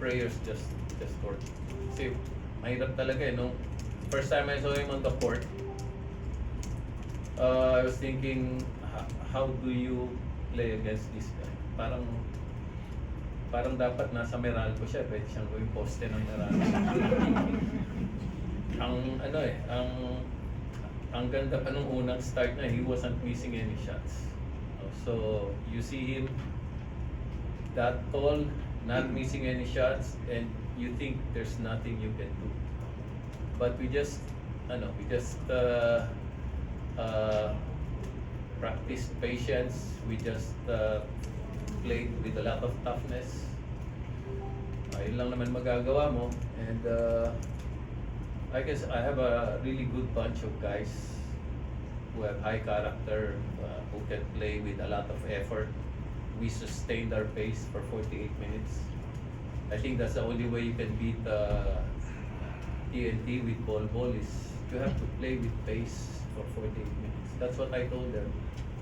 prayers just worked. Kasi mahirap talaga eh. Nung first time I saw him on the court, I was thinking, how do you play against this guy? Parang dapat nasa Meralco siya, pwede siyang gawing poste ng Meralco. ang ganda pa nung unang start na, he wasn't missing any shots. So, you see him that tall, not missing any shots, and you think there's nothing you can do. But we just practiced patience. We just played with a lot of toughness. Yun lang naman magagawa mo. And I guess I have a really good bunch of guys who have high character, who can play with a lot of effort. We sustained our pace for 48 minutes. I think that's the only way you can beat TNT with ball is you have to play with pace for 48 minutes. That's what I told them.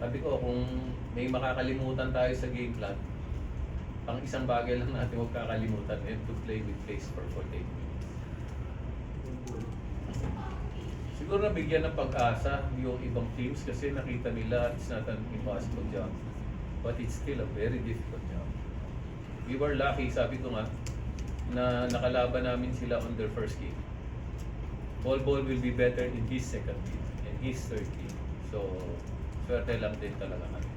Sabi ko, kung may makakalimutan tayo sa game plan, ang isang bagay lang natin huwag kakalimutan and to play with pace for 48 minutes. Siguro nabigyan ng pag-asa yung ibang teams kasi nakita nila it's not an impossible job. But it's still a very difficult job. We were lucky, sabi ko nga, na nakalaban namin sila on their first game. Bol will be better in his second game and his third game. So, swerte lang din talaga kami.